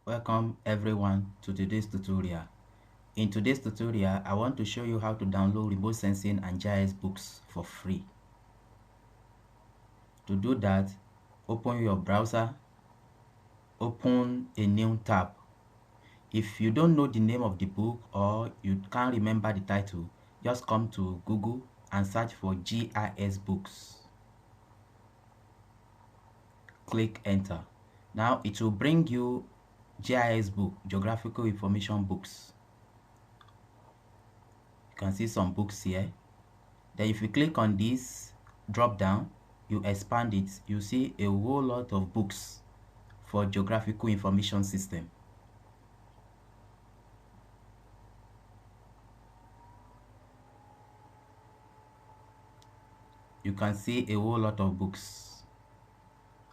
Welcome everyone to today's tutorial. In today's tutorial, I want to show you how to download Remote Sensing and GIS books for free. To do that, open your browser, open a new tab. If you don't know the name of the book or you can't remember the title, just come to Google and search for GIS books. Click enter. Now it will bring you GIS book, Geographical Information books. You can see some books here. Then if you click on this drop down, you expand it, you see a whole lot of books for Geographical Information System. You can see a whole lot of books.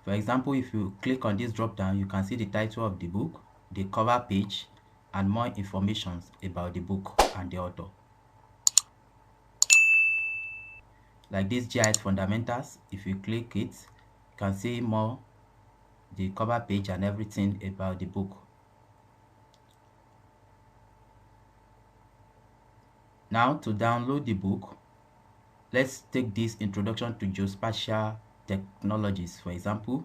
For example, if you click on this drop down, you can see the title of the book, the cover page, and more information about the book and the author. Like this GIS Fundamentals, if you click it, you can see more, the cover page and everything about the book. Now to download the book, let's take this Introduction to Geospatial Technologies, for example.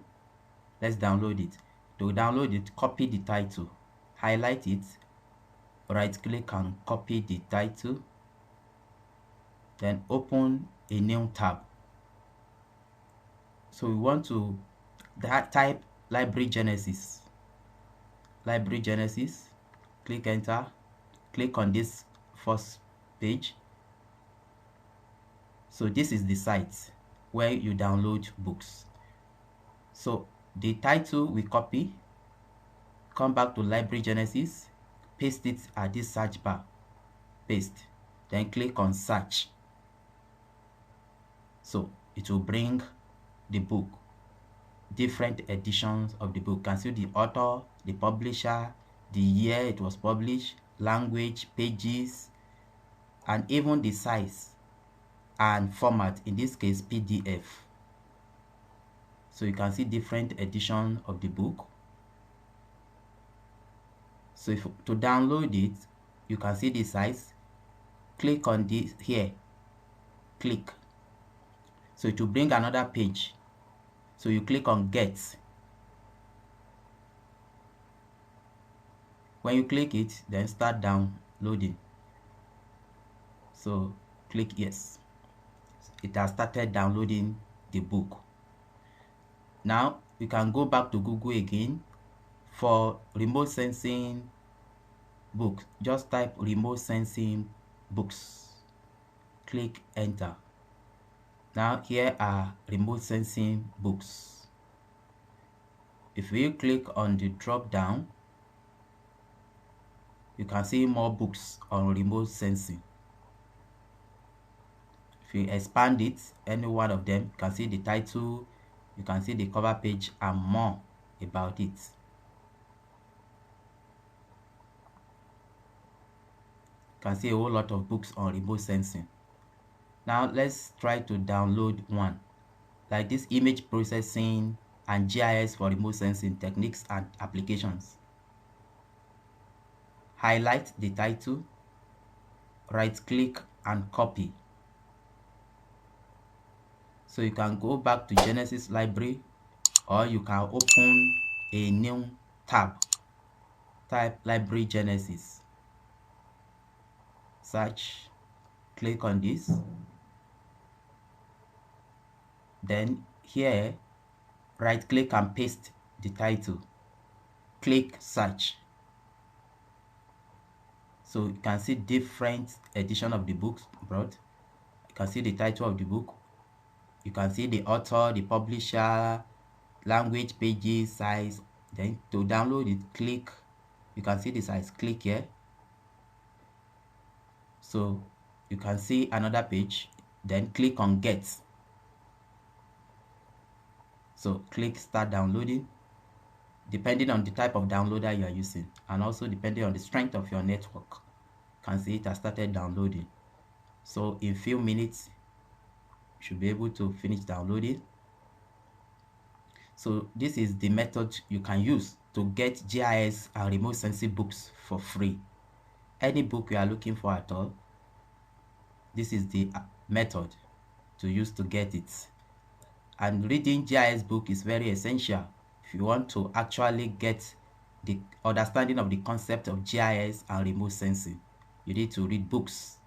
Let's download it. To download it, copy the title, highlight it, right click and copy the title, then open a new tab. So we want to type Library Genesis. Library Genesis, click enter, click on this first page. So this is the site where you download books. So the title we copy, come back to Library Genesis, paste it at this search bar, paste, then click on search. So it will bring the book, different editions of the book. You can see the author, the publisher, the year it was published, language, pages, and even the size and format, in this case PDF. So you can see different edition of the book. So if to download it, you can see the size. Click on this here, click. So it will bring another page. So you click on get. When you click it, then start downloading. So click yes. It has started downloading the book. Now you can go back to Google again for Remote Sensing books. Just type Remote Sensing books. Click enter. Now here are Remote Sensing books. If you click on the drop down, you can see more books on Remote Sensing. If you expand it, any one of them, you can see the title, you can see the cover page and more about it. You can see a whole lot of books on Remote Sensing. Now let's try to download one, like this Image Processing and GIS for Remote Sensing Techniques and Applications. Highlight the title, right click and copy. So you can go back to Genesis Library, or you can open a new tab, type Library Genesis, search, click on this, then here right click and paste the title, click search. So you can see different edition of the books brought. You can see the title of the book, you can see the author, the publisher, language, pages, size. Then to download it, click, you can see the size, click here. So you can see another page, then click on get. So click start downloading, depending on the type of downloader you are using, and also depending on the strength of your network. You can see it has started downloading. So in few minutes you should be able to finish downloading. So this is the method you can use to get GIS and remote sensing books for free. Any book you are looking for at all, this is the method to use to get it. And reading GIS book is very essential if you want to actually get the understanding of the concept of GIS and remote sensing. You need to read books.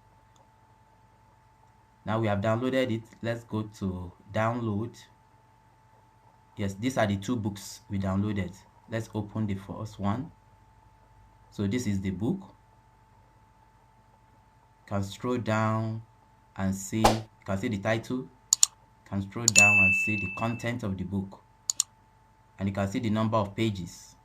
Now we have downloaded it. Let's go to download. Yes, these are the two books we downloaded. Let's open the first one. So this is the book. You can scroll down and see, you can see the title. You can scroll down and see the content of the book. And you can see the number of pages.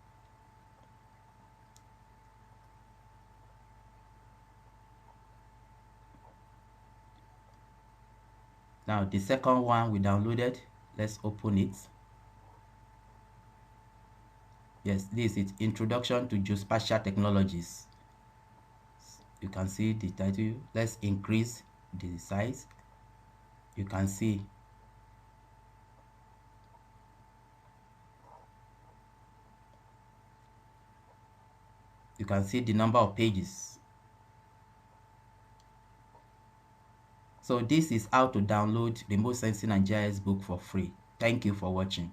Now the second one we downloaded, let's open it. Yes, this is Introduction to Geospatial Technologies. You can see the title. Let's increase the size. You can see the number of pages. So this is how to download Remote Sensing and GIS book for free. Thank you for watching.